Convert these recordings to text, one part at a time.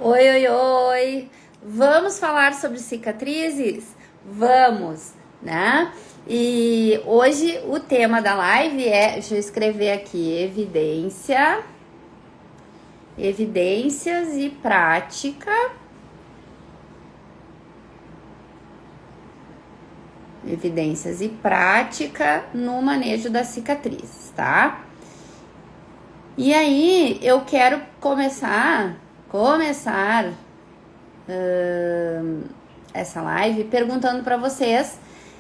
Oi, oi, oi! Vamos falar sobre cicatrizes? Vamos, né? E hoje o tema da live é, deixa eu escrever aqui, evidências e prática. Evidências e prática no manejo das cicatrizes, tá? E aí eu quero começar essa live perguntando para vocês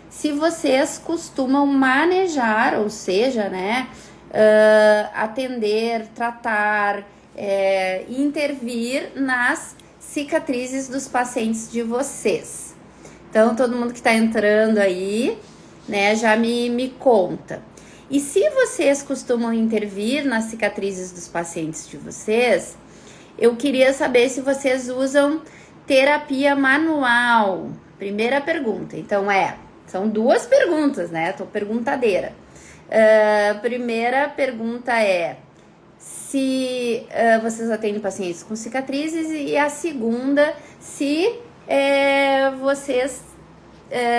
se vocês costumam manejar, ou seja, né, atender, tratar, intervir nas cicatrizes dos pacientes de vocês. Então, todo mundo que está entrando aí, né, já me conta. E se vocês costumam intervir nas cicatrizes dos pacientes de vocês, eu queria saber se vocês usam terapia manual. Primeira pergunta. Então, são duas perguntas, né? Tô perguntadeira. Primeira pergunta é se vocês atendem pacientes com cicatrizes, e a segunda, se vocês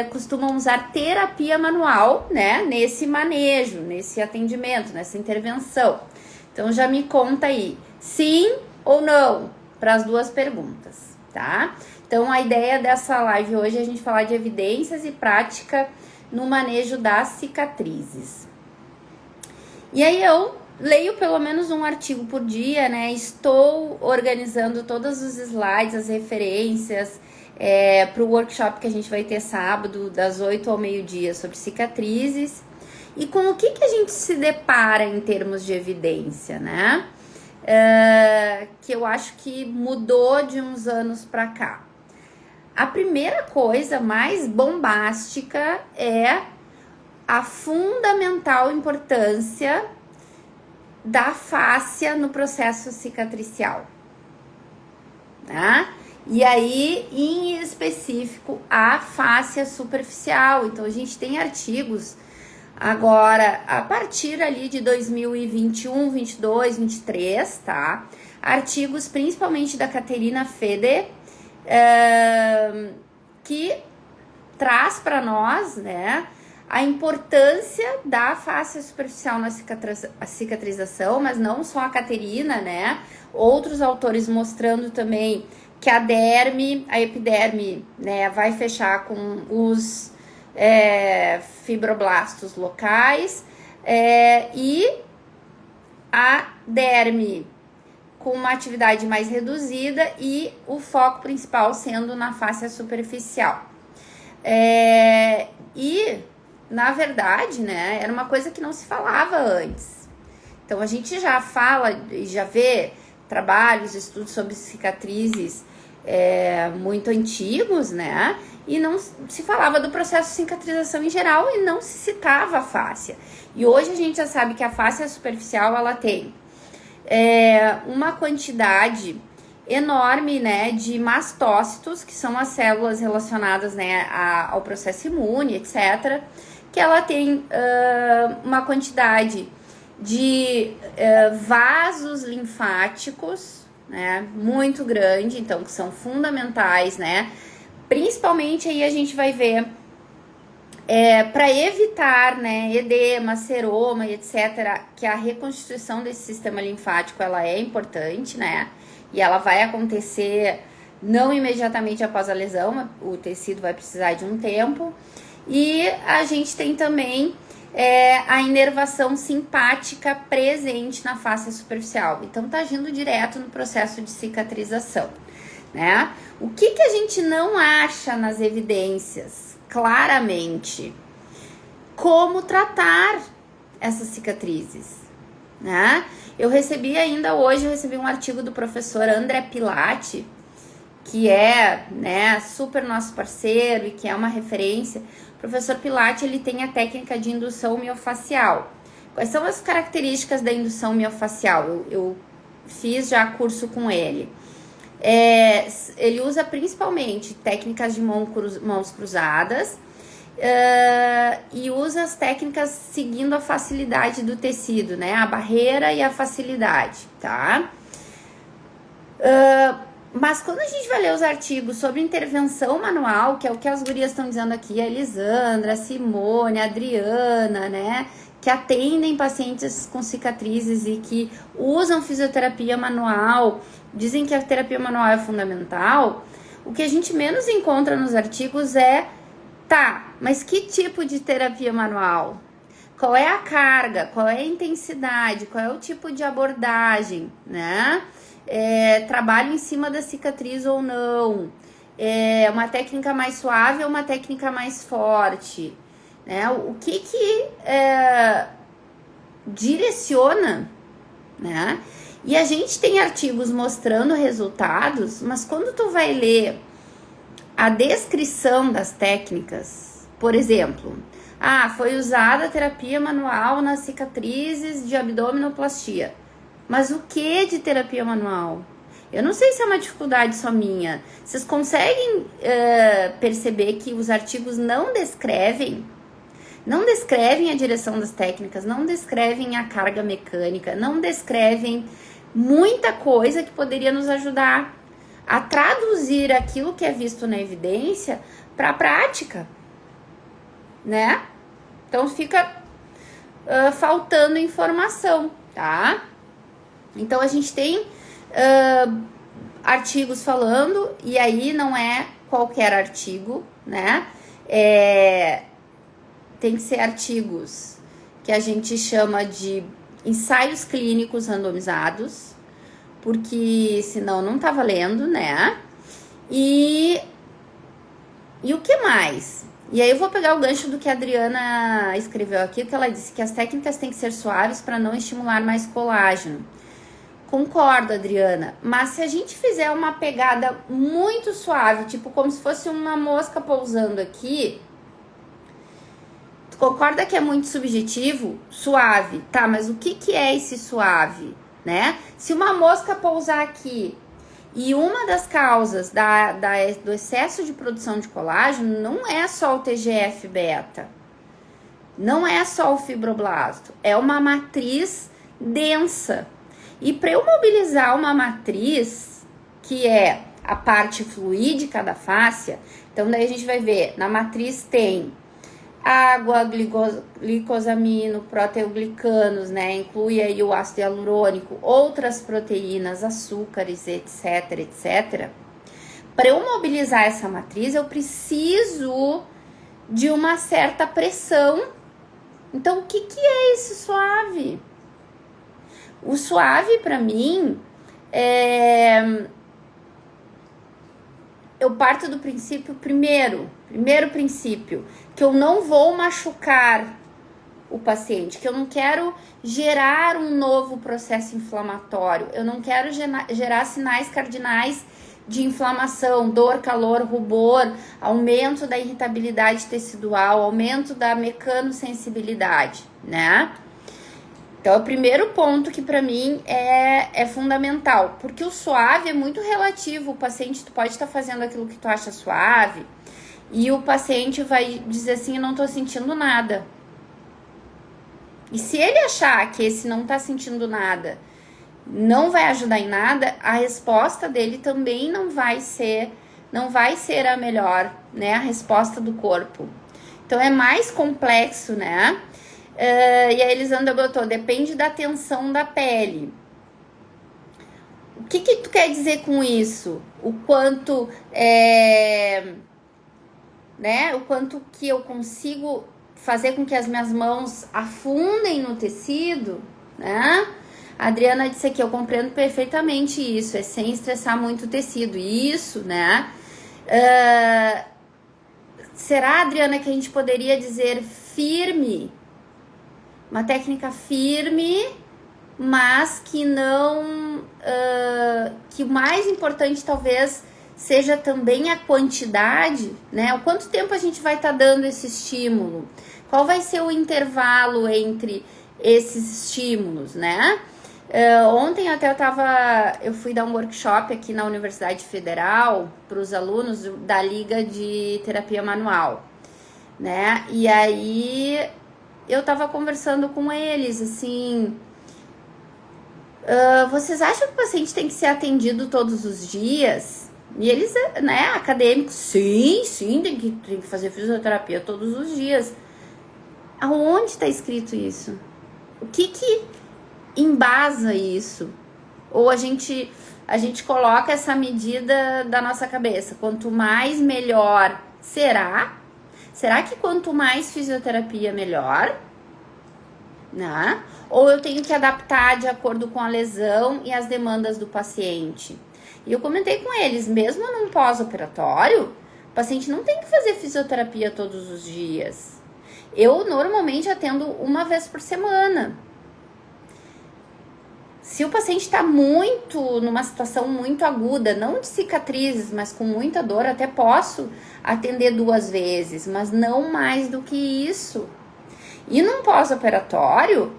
costumam usar terapia manual, né? Nesse manejo, nesse atendimento, nessa intervenção. Então, já me conta aí, sim ou não, para as duas perguntas, tá? Então, a ideia dessa live hoje é a gente falar de evidências e prática no manejo das cicatrizes. E aí eu leio pelo menos um artigo por dia, né? Estou organizando todos os slides, as referências para o workshop que a gente vai ter sábado, das 8 ao meio-dia, sobre cicatrizes. E com o que a gente se depara em termos de evidência, né? Que eu acho que mudou de uns anos para cá. A primeira coisa mais bombástica é a fundamental importância da fáscia no processo cicatricial, tá? E aí, em específico, a fáscia superficial. Então, a gente tem artigos agora, a partir ali de 2021, 22, 23, tá? Artigos principalmente da Caterina Feder, que traz para nós, né, a importância da fáscia superficial na cicatrização, mas não só a Caterina, né? Outros autores mostrando também que a derme, a epiderme, né, vai fechar com os fibroblastos locais, e a derme com uma atividade mais reduzida e o foco principal sendo na fáscia superficial. E, na verdade, né, era uma coisa que não se falava antes. Então, a gente já fala, já vê trabalhos, estudos sobre cicatrizes muito antigos, né? E não se falava do processo de cicatrização em geral e não se citava a fáscia. E hoje a gente já sabe que a fáscia superficial, ela tem uma quantidade enorme, né, de mastócitos, que são as células relacionadas, né, ao processo imune, etc., que ela tem uma quantidade de vasos linfáticos, né, muito grande, então, que são fundamentais, né, principalmente aí a gente vai ver para evitar, né, edema, seroma e etc., que a reconstituição desse sistema linfático, ela é importante, né, e ela vai acontecer não imediatamente após a lesão, o tecido vai precisar de um tempo. E a gente tem também a inervação simpática presente na face superficial. Então, tá agindo direto no processo de cicatrização, né? O que a gente não acha nas evidências, claramente? Como tratar essas cicatrizes, né? Eu recebi um artigo do professor André Pilati, que é, né, super nosso parceiro e que é uma referência. O professor Pilati, ele tem a técnica de indução miofacial. Quais são as características da indução miofacial? Eu fiz já curso com ele. Ele usa principalmente técnicas de mãos cruzadas, e usa as técnicas seguindo a facilidade do tecido, né? A barreira e a facilidade, tá? Mas quando a gente vai ler os artigos sobre intervenção manual, que é o que as gurias estão dizendo aqui, a Elisandra, a Simone, a Adriana, né? Que atendem pacientes com cicatrizes e que usam fisioterapia manual, dizem que a terapia manual é fundamental. O que a gente menos encontra nos artigos é, tá, mas que tipo de terapia manual? Qual é a carga? Qual é a intensidade? Qual é o tipo de abordagem, né? Trabalho em cima da cicatriz ou não? É uma técnica mais suave ou uma técnica mais forte? Né? O que direciona, né? E a gente tem artigos mostrando resultados, mas quando tu vai ler a descrição das técnicas, por exemplo, foi usada a terapia manual nas cicatrizes de abdominoplastia. Mas o que de terapia manual? Eu não sei se é uma dificuldade só minha. Vocês conseguem perceber que os artigos não descrevem a direção das técnicas, não descrevem a carga mecânica, não descrevem muita coisa que poderia nos ajudar a traduzir aquilo que é visto na evidência para a prática, né? Então fica faltando informação, tá? Então a gente tem artigos falando, e aí não é qualquer artigo, né? Tem que ser artigos que a gente chama de ensaios clínicos randomizados, porque senão não tá valendo, né? E o que mais? E aí eu vou pegar o gancho do que a Adriana escreveu aqui, que ela disse que as técnicas têm que ser suaves para não estimular mais colágeno. Concordo, Adriana, mas se a gente fizer uma pegada muito suave, tipo como se fosse uma mosca pousando aqui, tu concorda que é muito subjetivo? Suave, tá, mas o que é esse suave, né? Se uma mosca pousar aqui e uma das causas do excesso de produção de colágeno não é só o TGF-beta, não é só o fibroblasto, é uma matriz densa. E para eu mobilizar uma matriz, que é a parte fluídica da fáscia, então daí a gente vai ver, na matriz tem água, glicosamino, proteoglicanos, né? Inclui aí o ácido hialurônico, outras proteínas, açúcares, etc, etc. Para eu mobilizar essa matriz, eu preciso de uma certa pressão. Então, o que é esse suave? O suave, para mim, eu parto do princípio, primeiro princípio, que eu não vou machucar o paciente, que eu não quero gerar um novo processo inflamatório, eu não quero gerar sinais cardinais de inflamação, dor, calor, rubor, aumento da irritabilidade tecidual, aumento da mecanosensibilidade, né? Então, é o primeiro ponto que para mim é fundamental, porque o suave é muito relativo. O paciente, tu pode estar fazendo aquilo que tu acha suave e o paciente vai dizer assim, eu não tô sentindo nada. E se ele achar que esse não tá sentindo nada não vai ajudar em nada, a resposta dele também não vai ser a melhor, né? A resposta do corpo. Então, é mais complexo, né? E a Elisandra botou, depende da tensão da pele. O que tu quer dizer com isso? O quanto né? O quanto que eu consigo fazer com que as minhas mãos afundem no tecido, né? A Adriana disse aqui, eu compreendo perfeitamente isso, é sem estressar muito o tecido. Isso, né? Será, Adriana, que a gente poderia dizer firme? Uma técnica firme, mas que não... que o mais importante talvez seja também a quantidade, né? O quanto tempo a gente vai estar dando esse estímulo? Qual vai ser o intervalo entre esses estímulos, né? Ontem até eu fui dar um workshop aqui na Universidade Federal para os alunos da Liga de Terapia Manual, né? E aí... eu tava conversando com eles, assim, Vocês acham que o paciente tem que ser atendido todos os dias? E eles, né, acadêmicos, sim, tem que fazer fisioterapia todos os dias. Aonde está escrito isso? O que embasa isso? Ou a gente coloca essa medida da nossa cabeça. Quanto mais, melhor. Será? Será que quanto mais fisioterapia, melhor? Né? Ou eu tenho que adaptar de acordo com a lesão e as demandas do paciente? E eu comentei com eles, mesmo num pós-operatório, o paciente não tem que fazer fisioterapia todos os dias. Eu normalmente atendo uma vez por semana. Se o paciente está numa situação muito aguda, não de cicatrizes, mas com muita dor, até posso atender 2 vezes, mas não mais do que isso. E num pós-operatório,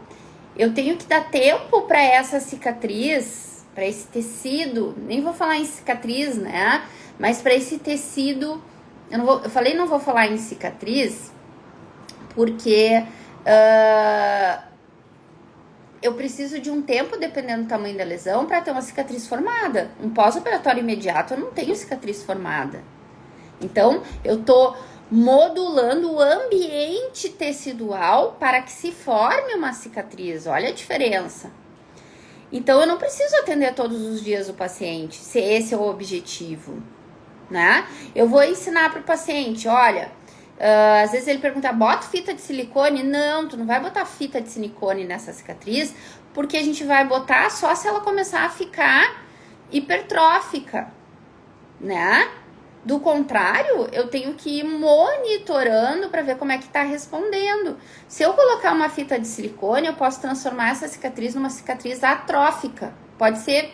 eu tenho que dar tempo para essa cicatriz, para esse tecido, nem vou falar em cicatriz, né? Mas para esse tecido, eu não vou falar em cicatriz, porque eu preciso de um tempo, dependendo do tamanho da lesão, para ter uma cicatriz formada. Um pós-operatório imediato, eu não tenho cicatriz formada. Então, eu tô modulando o ambiente tecidual para que se forme uma cicatriz. Olha a diferença. Então, eu não preciso atender todos os dias o paciente, se esse é o objetivo, né? Eu vou ensinar para o paciente, olha, às vezes ele pergunta, bota fita de silicone? Não, tu não vai botar fita de silicone nessa cicatriz, porque a gente vai botar só se ela começar a ficar hipertrófica, né? Do contrário, eu tenho que ir monitorando para ver como é que tá respondendo. Se eu colocar uma fita de silicone, eu posso transformar essa cicatriz numa cicatriz atrófica. Pode ser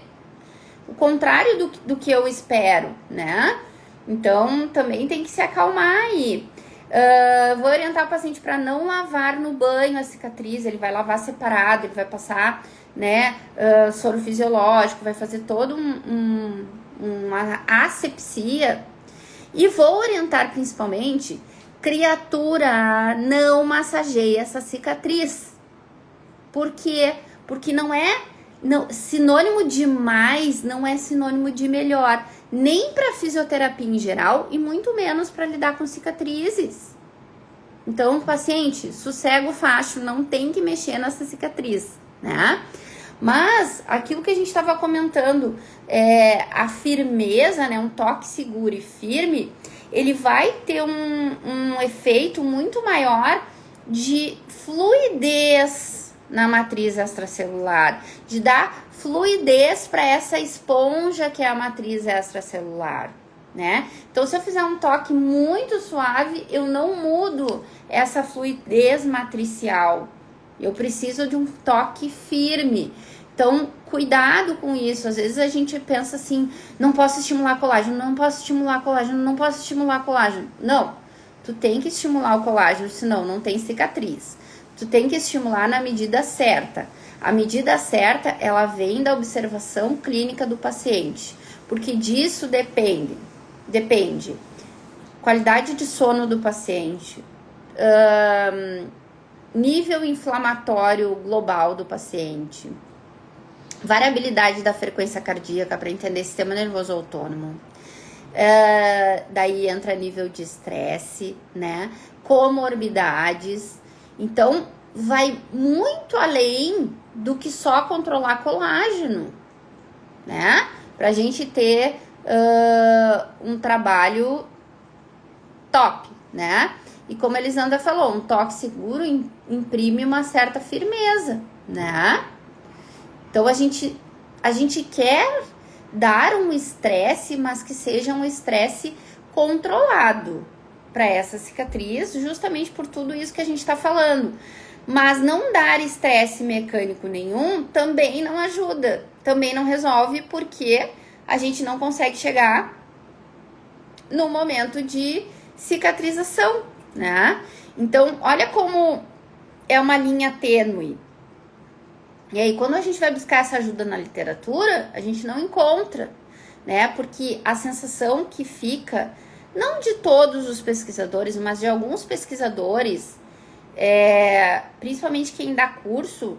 o contrário do que eu espero, né? Então, também tem que se acalmar aí. Vou orientar o paciente para não lavar no banho a cicatriz, ele vai lavar separado, ele vai passar, né, soro fisiológico, vai fazer todo uma asepsia. E vou orientar principalmente, criatura, não massageie essa cicatriz. Por quê? Porque sinônimo de mais não é sinônimo de melhor, nem para fisioterapia em geral e muito menos para lidar com cicatrizes. Então, paciente, sossega o facho, não tem que mexer nessa cicatriz, né? Mas aquilo que a gente estava comentando, a firmeza, né, um toque seguro e firme, ele vai ter um efeito muito maior de fluidez na matriz extracelular, de dar fluidez para essa esponja que é a matriz extracelular, né? Então, se eu fizer um toque muito suave, eu não mudo essa fluidez matricial. Eu preciso de um toque firme. Então, cuidado com isso. Às vezes a gente pensa assim, não posso estimular colágeno, não posso estimular colágeno, não posso estimular colágeno. Não, tu tem que estimular o colágeno, senão não tem cicatriz. Tu tem que estimular na medida certa. A medida certa, ela vem da observação clínica do paciente, porque disso depende qualidade de sono do paciente, nível inflamatório global do paciente, variabilidade da frequência cardíaca para entender sistema nervoso autônomo. Daí entra nível de estresse, né? Comorbidades. Então, vai muito além do que só controlar colágeno, né? Pra gente ter um trabalho top, né? E como a Elisandra falou, um toque seguro imprime uma certa firmeza, né? Então, a gente quer dar um estresse, mas que seja um estresse controlado para essa cicatriz, justamente por tudo isso que a gente está falando. Mas não dar estresse mecânico nenhum também não ajuda, também não resolve, porque a gente não consegue chegar no momento de cicatrização, né? Então, olha como é uma linha tênue. E aí, quando a gente vai buscar essa ajuda na literatura, a gente não encontra, né? Porque a sensação que fica, não de todos os pesquisadores, mas de alguns pesquisadores, principalmente quem dá curso,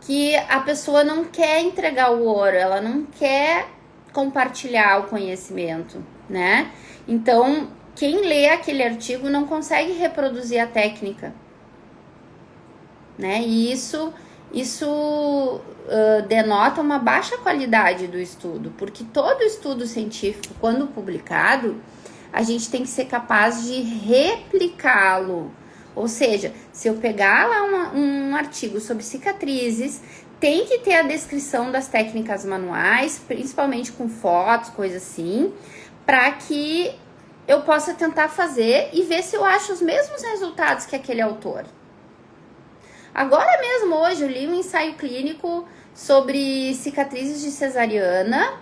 que a pessoa não quer entregar o ouro, ela não quer compartilhar o conhecimento, né? Então, quem lê aquele artigo não consegue reproduzir a técnica, né? E isso denota uma baixa qualidade do estudo, porque todo estudo científico, quando publicado, a gente tem que ser capaz de replicá-lo. Ou seja, se eu pegar lá um artigo sobre cicatrizes, tem que ter a descrição das técnicas manuais, principalmente com fotos, coisa assim, para que eu possa tentar fazer e ver se eu acho os mesmos resultados que aquele autor. Agora mesmo, hoje, eu li um ensaio clínico sobre cicatrizes de cesariana,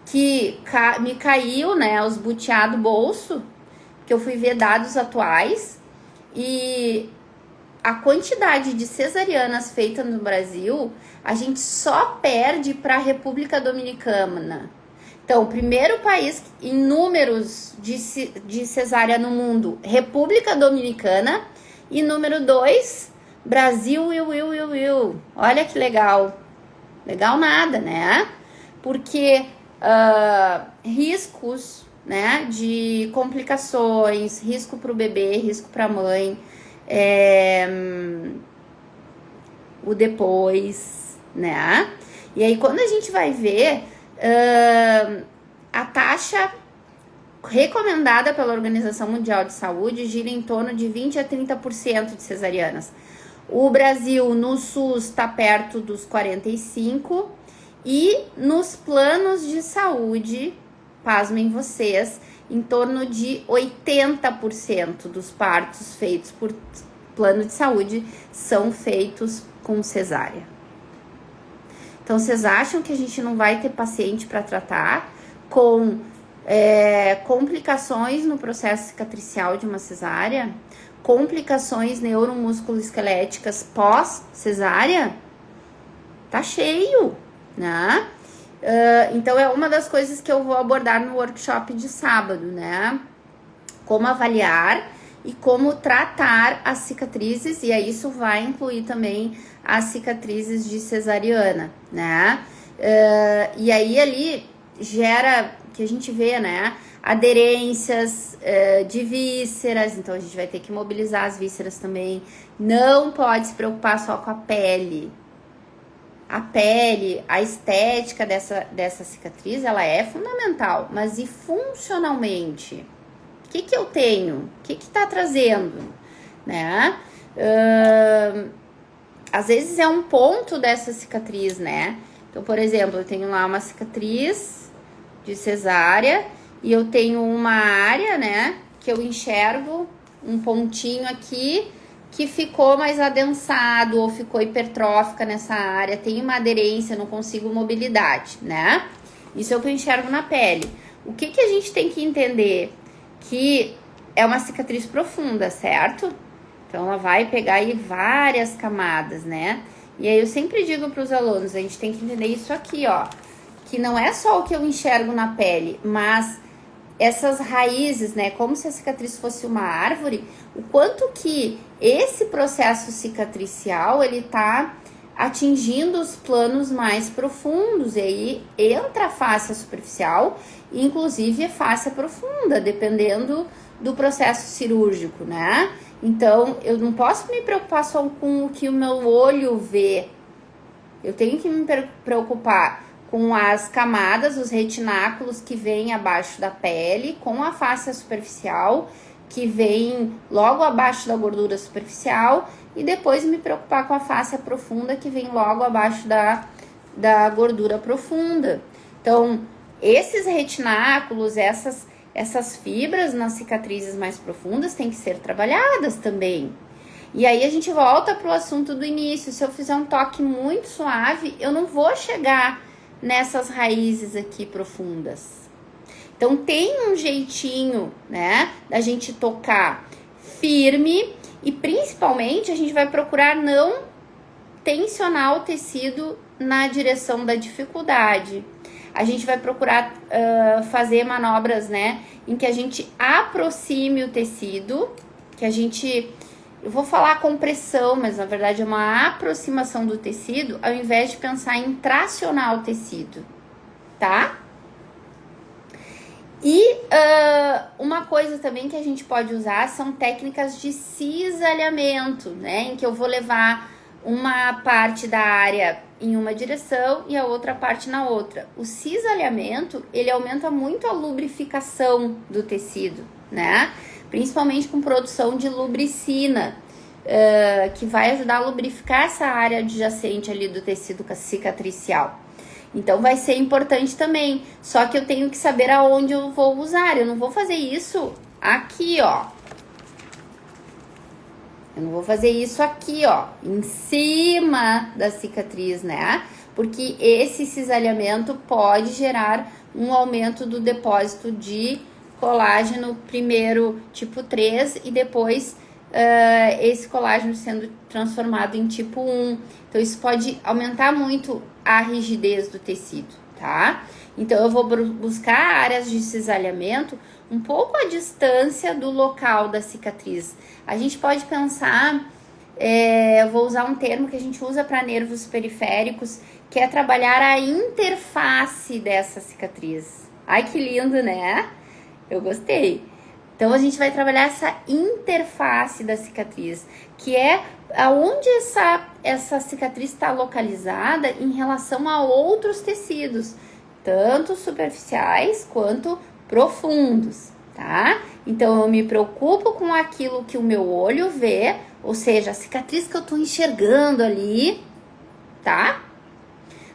que me caiu, né, os butiá do bolso, que eu fui ver dados atuais, e a quantidade de cesarianas feitas no Brasil, a gente só perde para a República Dominicana. Então, o primeiro país em números de cesárea no mundo, República Dominicana, e número 2, Brasil, Olha que legal. Legal nada, né? Porque riscos, né, de complicações, risco para o bebê, risco para a mãe, o depois, né? E aí, quando a gente vai ver, a taxa recomendada pela Organização Mundial de Saúde gira em torno de 20 a 30% de cesarianas. O Brasil, no SUS, está perto dos 45%, e nos planos de saúde, pasmem vocês, em torno de 80% dos partos feitos por plano de saúde são feitos com cesárea. Então, vocês acham que a gente não vai ter paciente para tratar com complicações no processo cicatricial de uma cesárea? Complicações neuromusculoesqueléticas pós-cesárea? Tá cheio, né? Então, é uma das coisas que eu vou abordar no workshop de sábado, né? Como avaliar e como tratar as cicatrizes, e aí isso vai incluir também as cicatrizes de cesariana, né? E aí ali gera, que a gente vê, né? Aderências de vísceras, então a gente vai ter que mobilizar as vísceras também. Não pode se preocupar só com a pele. A pele, a estética dessa cicatriz, ela é fundamental, mas e funcionalmente? O que eu tenho? O que tá trazendo? Né? Às vezes é um ponto dessa cicatriz, né? Então, por exemplo, eu tenho lá uma cicatriz de cesárea e eu tenho uma área, né, que eu enxergo um pontinho aqui que ficou mais adensado ou ficou hipertrófica nessa área, tem uma aderência, não consigo mobilidade, né? Isso é o que eu enxergo na pele. O que a gente tem que entender? Que é uma cicatriz profunda, certo? Então, ela vai pegar aí várias camadas, né? E aí, eu sempre digo para os alunos, a gente tem que entender isso aqui, ó. Que não é só o que eu enxergo na pele, mas essas raízes, né? Como se a cicatriz fosse uma árvore, o quanto que esse processo cicatricial, ele tá atingindo os planos mais profundos. E aí, entra a fáscia superficial, inclusive a fáscia profunda, dependendo do processo cirúrgico, né? Então, eu não posso me preocupar só com o que o meu olho vê. Eu tenho que me preocupar com as camadas, os retináculos que vêm abaixo da pele, com a fáscia superficial, que vem logo abaixo da gordura superficial, e depois me preocupar com a fáscia profunda, que vem logo abaixo da gordura profunda. Então, esses retináculos, essas fibras nas cicatrizes mais profundas têm que ser trabalhadas também. E aí a gente volta para o assunto do início. Se eu fizer um toque muito suave, eu não vou chegar nessas raízes aqui profundas. Então tem um jeitinho, né, da gente tocar firme, e principalmente a gente vai procurar não tensionar o tecido na direção da dificuldade. A gente vai procurar fazer manobras, né, em que a gente aproxime o tecido, que a gente Eu vou falar compressão, mas na verdade é uma aproximação do tecido, ao invés de pensar em tracionar o tecido, tá? E uma coisa também que a gente pode usar são técnicas de cisalhamento, né? Em que eu vou levar uma parte da área em uma direção e a outra parte na outra. O cisalhamento, ele aumenta muito a lubrificação do tecido, né? Principalmente com produção de lubricina, que vai ajudar a lubrificar essa área adjacente ali do tecido cicatricial. Então vai ser importante também, só que eu tenho que saber aonde eu vou usar. Eu não vou fazer isso aqui, ó. Eu não vou fazer isso aqui, ó, em cima da cicatriz, né? Porque esse cisalhamento pode gerar um aumento do depósito de colágeno, primeiro tipo 3 e depois esse colágeno sendo transformado em tipo 1. Então, isso pode aumentar muito a rigidez do tecido, tá? Então, eu vou buscar áreas de cisalhamento um pouco à distância do local da cicatriz. A gente pode pensar, eu vou usar um termo que a gente usa para nervos periféricos, que é trabalhar a interface dessa cicatriz. Ai, que lindo, né? Eu gostei. Então, a gente vai trabalhar essa interface da cicatriz, que é aonde essa cicatriz está localizada em relação a outros tecidos, tanto superficiais quanto profundos, tá? Então, eu me preocupo com aquilo que o meu olho vê, ou seja, a cicatriz que eu tô enxergando ali, tá?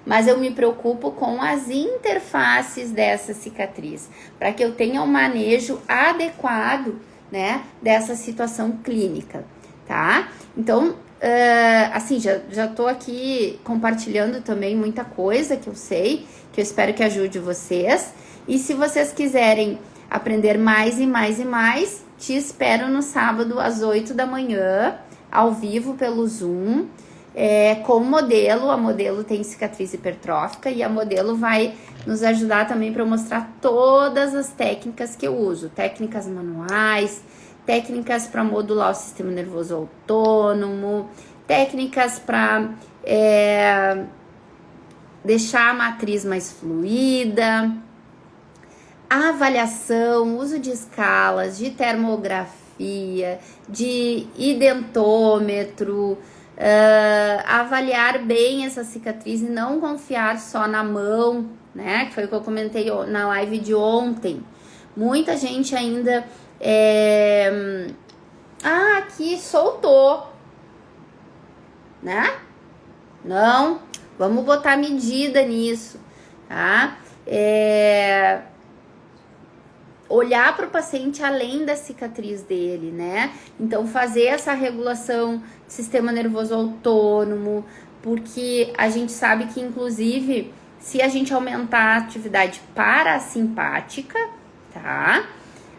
Mas eu me preocupo com as interfaces dessa cicatriz, para que eu tenha um manejo adequado, né, dessa situação clínica, tá? Então, assim, já tô aqui compartilhando também muita coisa que eu sei, que eu espero que ajude vocês. E se vocês quiserem aprender mais e mais e mais, te espero no sábado às 8 da manhã, ao vivo pelo Zoom, com o modelo. A modelo tem cicatriz hipertrófica e a modelo vai nos ajudar também para mostrar todas as técnicas que eu uso, técnicas manuais, técnicas para modular o sistema nervoso autônomo, técnicas para deixar a matriz mais fluida, avaliação, uso de escalas, de termografia, de identômetro, avaliar bem essa cicatriz e não confiar só na mão, né? Que foi o que eu comentei na live de ontem. Muita gente ainda aqui soltou, né? Não, vamos botar medida nisso, tá? Olhar para o paciente além da cicatriz dele, né? Então, fazer essa regulação do sistema nervoso autônomo, porque a gente sabe que, inclusive, se a gente aumentar a atividade parasimpática, tá?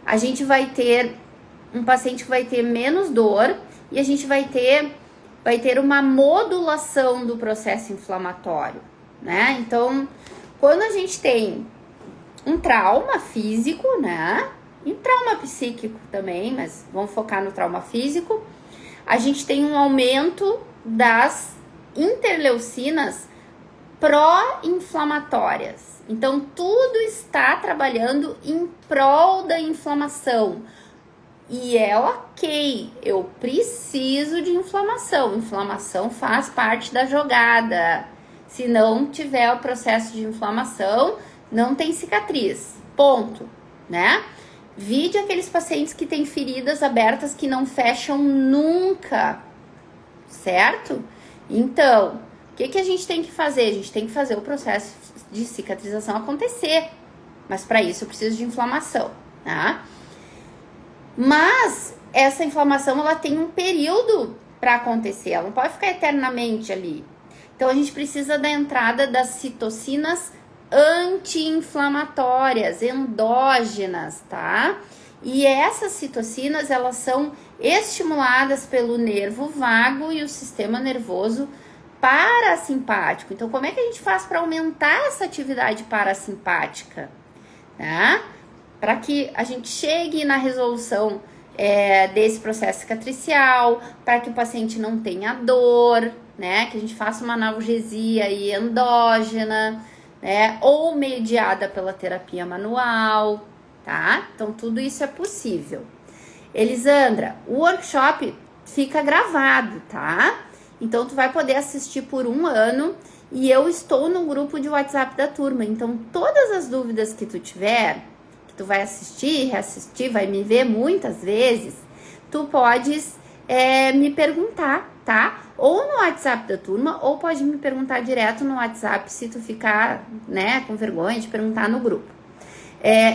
A gente vai ter um paciente que vai ter menos dor e a gente vai ter uma modulação do processo inflamatório, né? Então, quando a gente tem um trauma físico, né? E um trauma psíquico também, mas vamos focar no trauma físico. A gente tem um aumento das interleucinas pró-inflamatórias. Então, tudo está trabalhando em prol da inflamação. E é ok, eu preciso de inflamação. Inflamação faz parte da jogada. Se não tiver o processo de inflamação, não tem cicatriz, ponto, né? Vide aqueles pacientes que têm feridas abertas que não fecham nunca, certo? Então, o que a gente tem que fazer? A gente tem que fazer o processo de cicatrização acontecer, mas para isso eu preciso de inflamação, tá? Mas essa inflamação, ela tem um período para acontecer, ela não pode ficar eternamente ali. Então, a gente precisa da entrada das citocinas anti-inflamatórias, endógenas, tá? E essas citocinas, elas são estimuladas pelo nervo vago e o sistema nervoso parasimpático. Então, como é que a gente faz para aumentar essa atividade parasimpática, tá? Para que a gente chegue na resolução desse processo cicatricial, para que o paciente não tenha dor, né? Que a gente faça uma analgesia aí endógena, né? Ou mediada pela terapia manual, tá? Então, tudo isso é possível. Elisandra, o workshop fica gravado, tá? Então, tu vai poder assistir por 1 ano e eu estou no grupo de WhatsApp da turma. Então, todas as dúvidas que tu tiver, que tu vai assistir, reassistir, vai me ver muitas vezes, tu podes me perguntar, tá? Ou no WhatsApp da turma, ou pode me perguntar direto no WhatsApp se tu ficar, né, com vergonha de perguntar no grupo.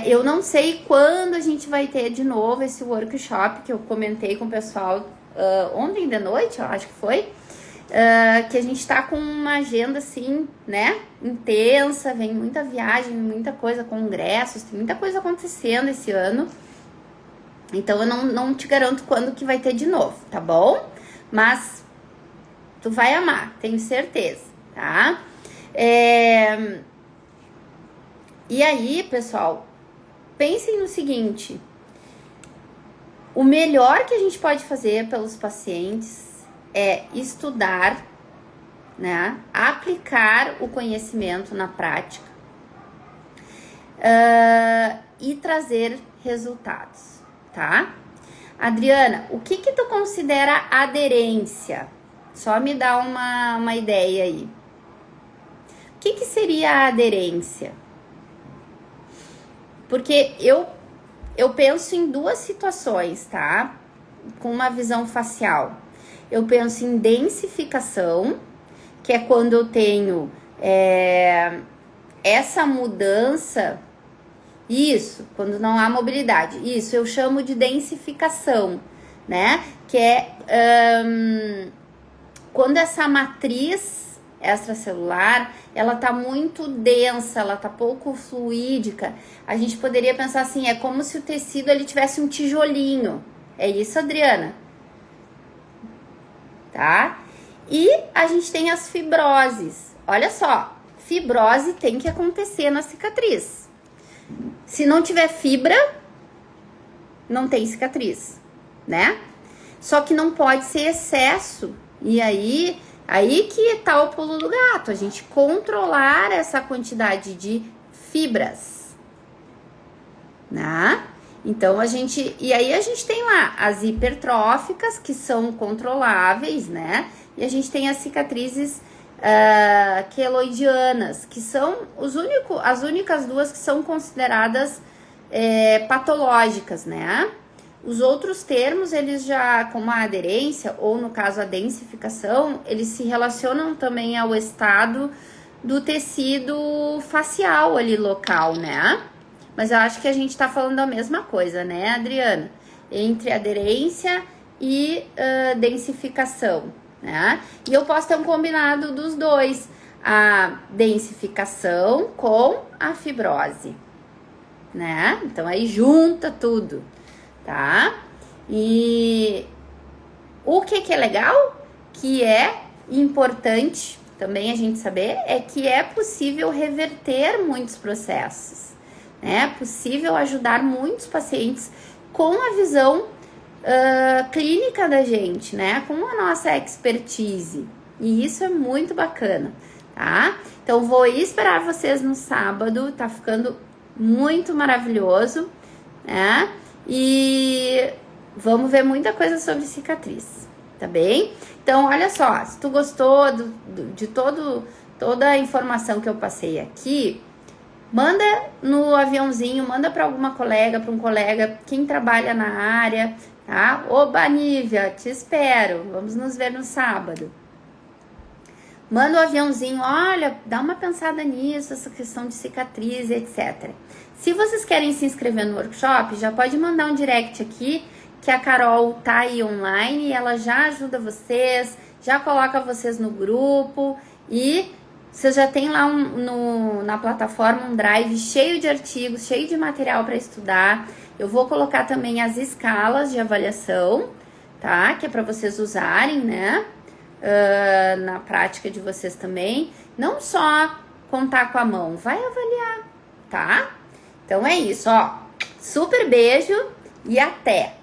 Eu não sei quando a gente vai ter de novo esse workshop que eu comentei com o pessoal ontem de noite, eu acho que foi, que a gente tá com uma agenda assim, né, intensa, vem muita viagem, muita coisa, congressos, tem muita coisa acontecendo esse ano. Então eu não te garanto quando que vai ter de novo, tá bom? Mas tu vai amar, tenho certeza, tá? E aí, pessoal, pensem no seguinte: o melhor que a gente pode fazer pelos pacientes é estudar, né? Aplicar o conhecimento na prática e trazer resultados, tá? Adriana, o que tu considera aderência? Só me dá uma ideia aí. O que seria a aderência? Porque eu penso em 2 situações, tá? Com uma visão facial. Eu penso em densificação, que é quando eu tenho essa mudança. Isso, quando não há mobilidade. Isso, eu chamo de densificação, né? Que é quando essa matriz extracelular, ela tá muito densa, ela tá pouco fluídica. A gente poderia pensar assim, é como se o tecido ele tivesse um tijolinho. É isso, Adriana? Tá? E a gente tem as fibroses. Olha só, fibrose tem que acontecer na cicatriz. Se não tiver fibra, não tem cicatriz, né? Só que não pode ser excesso. E aí que tá o pulo do gato, a gente controlar essa quantidade de fibras, né? Então, e aí a gente tem lá as hipertróficas, que são controláveis, né? E a gente tem as cicatrizes queloidianas, que são as únicas 2 que são consideradas patológicas, né? Os outros termos, eles já, como a aderência, ou no caso a densificação, eles se relacionam também ao estado do tecido facial ali local, né? Mas eu acho que a gente tá falando a mesma coisa, né, Adriana? Entre aderência e densificação, né? E eu posso ter um combinado dos 2, a densificação com a fibrose, né? Então aí junta tudo, tá? E o que é legal, que é importante também a gente saber, é que é possível reverter muitos processos, né? É possível ajudar muitos pacientes com a visão clínica da gente, né? Com a nossa expertise. E isso é muito bacana, tá? Então, vou esperar vocês no sábado, tá ficando muito maravilhoso, né? E vamos ver muita coisa sobre cicatriz, tá bem? Então, olha só, se tu gostou de toda a informação que eu passei aqui, manda no aviãozinho, manda para alguma colega, para um colega, quem trabalha na área, tá? Oba, Nívia, te espero, vamos nos ver no sábado. Manda o aviãozinho, olha, dá uma pensada nisso, essa questão de cicatriz, etc. Se vocês querem se inscrever no workshop, já pode mandar um direct aqui, que a Carol tá aí online e ela já ajuda vocês, já coloca vocês no grupo e você já tem lá na plataforma um drive cheio de artigos, cheio de material para estudar. Eu vou colocar também as escalas de avaliação, tá? Que é para vocês usarem, né? Na prática de vocês também. Não só contar com a mão, vai avaliar, tá? Então é isso, ó. Super beijo e até!